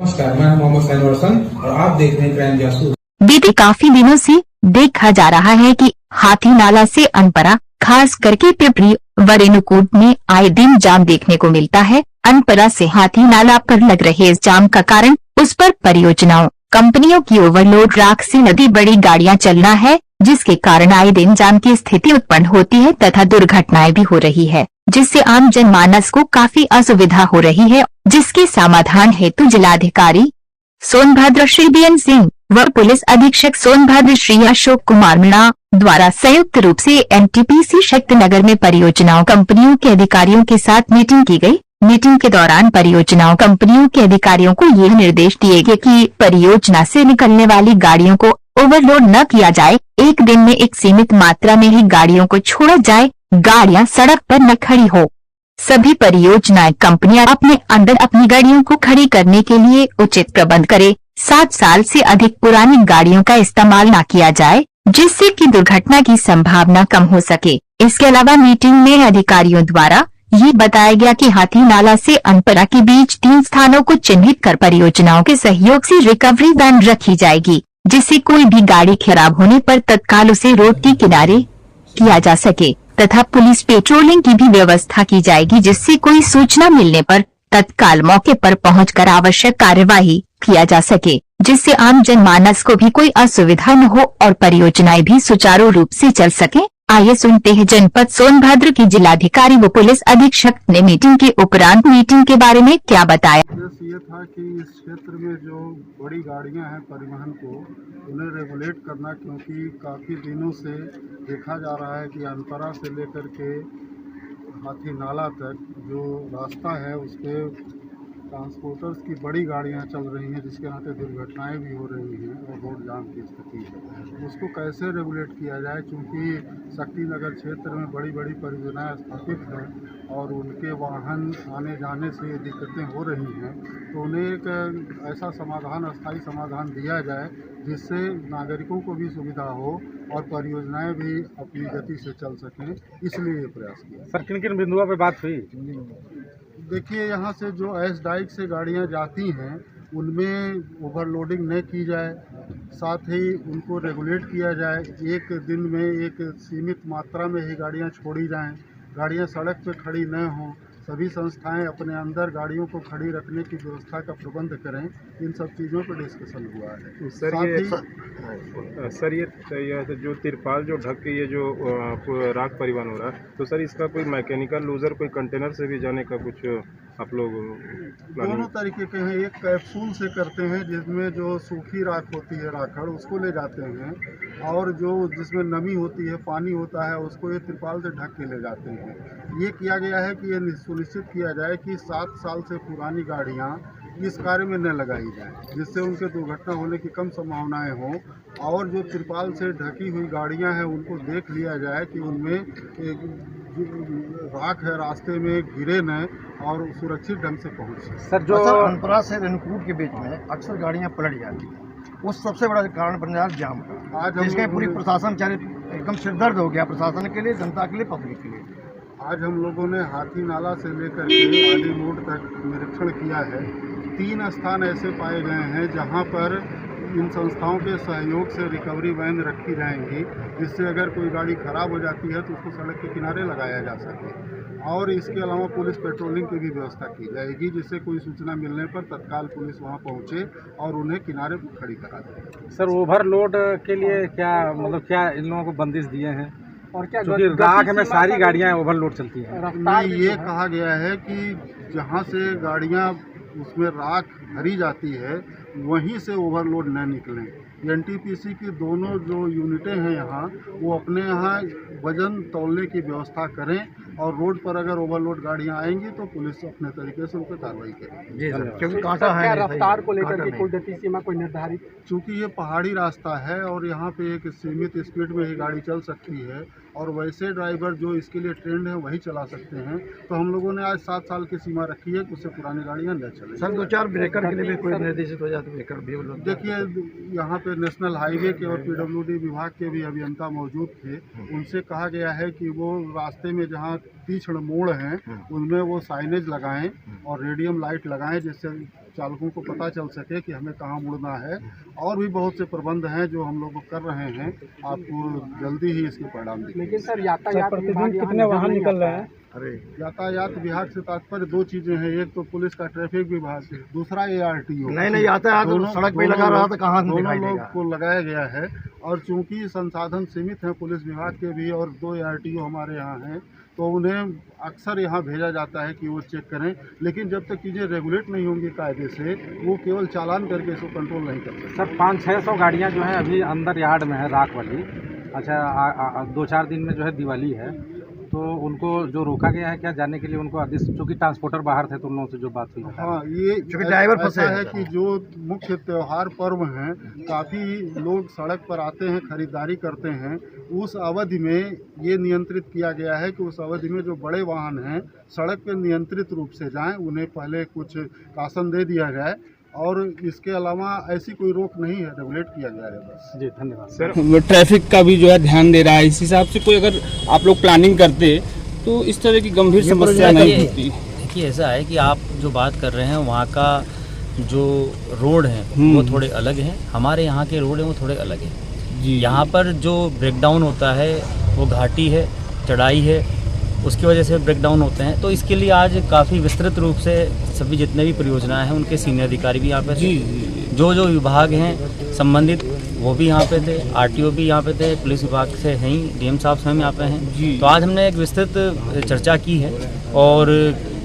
नमस्कार, मैं मोहम्मद सैनुर हसन और आप देख रहे हैं क्राइम जासूस। बीते काफी दिनों से देखा जा रहा है कि हाथी नाला से अनपरा, खास करके पिपरी व रेणुकूट में आए दिन जाम देखने को मिलता है। अनपरा से हाथी नाला पर लग रहे इस जाम का कारण उस पर परियोजनाओं, कंपनियों की ओवरलोड राख से लदी बड़ी गाड़ियां चलना है, जिसके कारण आए दिन जाम की स्थिति उत्पन्न होती है तथा दुर्घटनाएं भी हो रही है, जिससे आम जनमानस को काफी असुविधा हो रही है। जिसके समाधान हेतु जिलाधिकारी सोनभद्र श्री बीएन सिंह व पुलिस अधीक्षक सोनभद्र श्री अशोक कुमार मीणा द्वारा संयुक्त रूप से एनटीपीसी शक्तिनगर में परियोजनाओं कंपनियों के अधिकारियों के साथ मीटिंग की गई। मीटिंग के दौरान परियोजनाओं कंपनियों के अधिकारियों को यह निर्देश दिए गए कि परियोजना से निकलने वाली गाड़ियों को ओवरलोड न किया जाए, एक दिन में एक सीमित मात्रा में ही गाड़ियों को छोड़ा जाए, गाड़ियां सड़क पर न खड़ी हो। सभी परियोजनाएं कंपनियां अपने अंदर अपनी गाड़ियों को खड़ी करने के लिए उचित प्रबंध करे। 7 साल से अधिक पुरानी गाड़ियों का इस्तेमाल न किया जाए, जिससे कि दुर्घटना की संभावना कम हो सके। इसके अलावा मीटिंग में अधिकारियों द्वारा ये बताया गया कि हाथी नाला से अनपरा के बीच 3 स्थानों को चिन्हित कर परियोजनाओं के सहयोग से रिकवरी वैन रखी जाएगी, जिससे कोई भी गाड़ी खराब होने पर तत्काल उसे रोड के किनारे किया जा सके तथा पुलिस पेट्रोलिंग की भी व्यवस्था की जाएगी, जिससे कोई सूचना मिलने पर तत्काल मौके पर पहुंचकर आवश्यक कार्यवाही किया जा सके, जिससे आम जनमानस को भी कोई असुविधा न हो और परियोजनाएं भी सुचारू रूप से चल सके। आइए सुनते हैं जनपद सोनभद्र के जिलाधिकारी व पुलिस अधीक्षक ने मीटिंग के उपरांत मीटिंग के बारे में क्या बताया। ये था कि इस क्षेत्र में जो बड़ी गाड़ियां हैं परिवहन को उन्हें रेगुलेट करना, क्योंकि काफ़ी दिनों से देखा जा रहा है कि अनपरा से लेकर के हाथी नाला तक जो रास्ता है उस पर ट्रांसपोर्टर्स की बड़ी गाड़ियां चल रही हैं, जिसके नाते दुर्घटनाएं भी हो रही हैं और रोड जाम की स्थिति है। उसको कैसे रेगुलेट किया जाए, क्योंकि शक्तिनगर क्षेत्र में बड़ी बड़ी परियोजनाएं स्थापित हैं और उनके वाहन आने जाने से दिक्कतें हो रही हैं, तो उन्हें एक ऐसा समाधान, अस्थायी समाधान दिया जाए जिससे नागरिकों को भी सुविधा हो और परियोजनाएं भी अपनी गति से चल सकें, इसलिए ये प्रयास किया। सर, किन किन बिंदुओं पे बात हुई? देखिए, यहाँ से जो एस डाइक से गाड़ियाँ जाती हैं उनमें ओवरलोडिंग न की जाए, साथ ही उनको रेगुलेट किया जाए। एक दिन में एक सीमित मात्रा में ही गाड़ियाँ छोड़ी जाएं, गाड़ियाँ सड़क पर खड़ी न हों। सभी संस्थाएं अपने अंदर गाड़ियों को खड़ी रखने की व्यवस्था का प्रबंध करें। इन सब चीज़ों पर डिस्कशन हुआ है। सर, ये जो तिरपाल जो ढक के ये जो राख परिवहन हो रहा है, तो सर इसका कोई मैकेनिकल लूजर, कोई कंटेनर से भी जाने का कुछ आप लोग दोनों तरीके के हैं। एक कैप्सूल से करते हैं जिसमें जो सूखी राख होती है, राखड़, उसको ले जाते हैं, और जो जिसमें नमी होती है, पानी होता है, उसको ये तिरपाल से ढक के ले जाते हैं। ये किया गया है कि ये सुनिश्चित किया जाए कि 7 साल से पुरानी गाड़ियाँ इस कार्य में न लगाई जाए, जिससे उनके दुर्घटना होने की कम संभावनाएं हों। और जो तिरपाल से ढकी हुई गाड़ियां हैं उनको देख लिया जाए कि उनमें राख है, रास्ते में गिरे न और सुरक्षित ढंग से पहुँचे। सर, जो अनपरा से रेणुकूट के बीच में अक्सर गाड़ियां पलट जाती हैं, उस सबसे बड़ा कारण बन रहा है जाम का। आज हम इसके पूरी प्रशासन चाहे एकदम सिरदर्द हो गया, प्रशासन के लिए, जनता के लिए, पब्लिक के लिए। आज हम लोगों ने हाथी नाला से लेकर के आली रोड तक निरीक्षण किया है। 3 स्थान ऐसे पाए गए हैं जहां पर इन संस्थाओं के सहयोग से रिकवरी वैन रखी जाएंगी, जिससे अगर कोई गाड़ी खराब हो जाती है तो उसको सड़क के किनारे लगाया जा सके। और इसके अलावा पुलिस पेट्रोलिंग की भी व्यवस्था की जाएगी, जिससे कोई सूचना मिलने पर तत्काल पुलिस वहां पहुंचे और उन्हें किनारे पर खड़ी करा दे। सर, ओवरलोड के लिए क्या इन लोगों को बंदिश दिए हैं, और क्या क्योंकि राख में सारी गाड़ियां ओवरलोड चलती हैं? नहीं, ये कहा गया है कि जहां से गाड़ियां उसमें राख भरी जाती है वहीं से ओवरलोड न निकलें। एनटीपीसी की दोनों जो यूनिटें हैं यहाँ, वो अपने यहाँ वजन तौलने की व्यवस्था करें, और रोड पर अगर ओवरलोड गाड़ियाँ आएंगी तो पुलिस अपने तरीके से उन पर कार्रवाई करेगी। जी सर, क्योंकि कांटा है, रफ्तार को लेकर के कोई गति सीमा कोई निर्धारित? चूँकि ये पहाड़ी रास्ता है और यहाँ पे एक सीमित स्पीड में ही गाड़ी चल सकती है, और वैसे ड्राइवर जो इसके लिए ट्रेंड है वही चला सकते हैं, तो हम लोगों ने आज 7 साल की सीमा रखी है कि उससे पुरानी गाड़ियाँ न चलें। सर, 2-4 ब्रेकर के लिए भी कोई निर्देशित हो जाए तो ब्रेकर भी? देखिए, यहाँ पे नेशनल हाईवे के और पीडब्ल्यूडी विभाग के भी अभियंता मौजूद थे। उनसे कहा गया है कि वो रास्ते में जहाँ तीक्ष्ण मोड़ हैं उनमें वो साइनेज लगाएं और रेडियम लाइट लगाएं, जिससे चालकों को पता चल सके कि हमें कहाँ मुड़ना है। और भी बहुत से प्रबंध हैं जो हम लोग कर रहे हैं, आपको जल्दी ही इसके परिणाम दिखेंगे। लेकिन सर यातायात विभाग कितने वाहन निकल रहे हैं? अरे यातायात विभाग से तात्पर्य दो चीजें हैं, एक तो पुलिस का ट्रैफिक विभाग, दूसरा ARTO। नहीं यातायात सड़क पे लगा रहा था, कहाँ दोनों दिखाई लोग देगा? को लगाया गया है। और चूंकि संसाधन सीमित हैं पुलिस विभाग के भी और 2 ARTO हमारे यहाँ हैं, तो उन्हें अक्सर यहाँ भेजा जाता है कि वो चेक करें। लेकिन जब तक चीज़ें रेगुलेट नहीं होंगी कायदे से, वो केवल चालान करके इसको कंट्रोल नहीं कर सकते। सर 500-600 गाड़ियाँ जो हैं अभी अंदर यार्ड में है, राख वाली। अच्छा 2-4 दिन में जो है दिवाली है, तो उनको जो रोका गया है क्या जाने के लिए उनको आदेश, चूँकि ट्रांसपोर्टर बाहर थे तो उन लोगों से जो बात हुई? हाँ, ये क्योंकि ड्राइवर फंसे है कि जो मुख्य त्यौहार पर्व हैं, काफ़ी लोग सड़क पर आते हैं, खरीदारी करते हैं। उस अवधि में ये नियंत्रित किया गया है कि उस अवधि में जो बड़े वाहन हैं सड़क पर नियंत्रित रूप से जाएं। उन्हें पहले कुछ शासन दे दिया गया है और इसके अलावा ऐसी कोई रोक नहीं है, रेगुलेट किया गया है बस। जी धन्यवाद सर। ट्रैफिक का भी जो है ध्यान दे रहा है, इस हिसाब से कोई अगर आप लोग प्लानिंग करते तो इस तरह की गंभीर समस्या नहीं होती। देखिए ऐसा है कि आप जो बात कर रहे हैं वहाँ का जो रोड है वो थोड़े अलग हैं, हमारे यहाँ के रोड हैं वो थोड़े अलग हैं जी। यहाँ पर जो ब्रेकडाउन होता है वो घाटी है, चढ़ाई है, उसकी वजह से ब्रेकडाउन होते हैं। तो इसके लिए आज काफ़ी विस्तृत रूप से सभी जितने भी परियोजनाएं हैं उनके सीनियर अधिकारी भी यहाँ पे थे, जो विभाग हैं संबंधित वो भी यहाँ पे थे, RTO भी यहाँ पे थे, पुलिस विभाग से हैं ही, DM साहब स्वयं यहाँ पे हैं। तो आज हमने एक विस्तृत चर्चा की है और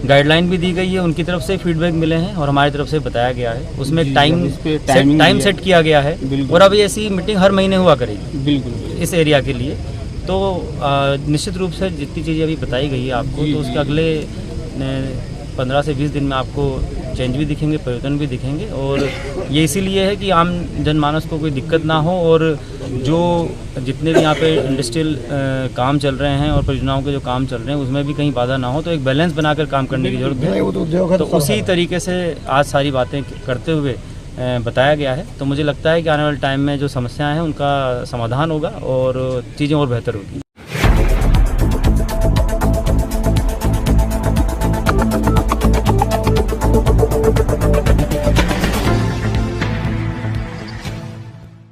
गाइडलाइन भी दी गई है, उनकी तरफ से फीडबैक मिले हैं और हमारी तरफ से बताया गया है। उसमें टाइम सेट किया गया है और अब ऐसी मीटिंग हर महीने हुआ करेगी बिल्कुल इस एरिया के लिए। तो निश्चित रूप से जितनी चीज़ें अभी बताई गई है आपको, तो उसके अगले 15 से 20 दिन में आपको चेंज भी दिखेंगे, परिवर्तन भी दिखेंगे। और ये इसीलिए है कि आम जनमानस को कोई दिक्कत ना हो और जो जितने भी यहाँ पे इंडस्ट्रियल काम चल रहे हैं और परियोजनाओं के जो काम चल रहे हैं उसमें भी कहीं बाधा ना हो, तो एक बैलेंस बनाकर काम करने की जरूरत है। तो उसी तरीके से आज सारी बातें करते हुए बताया गया है। तो मुझे लगता है कि आने वाले टाइम में जो समस्याएं हैं उनका समाधान होगा और चीज़ें और बेहतर होगी।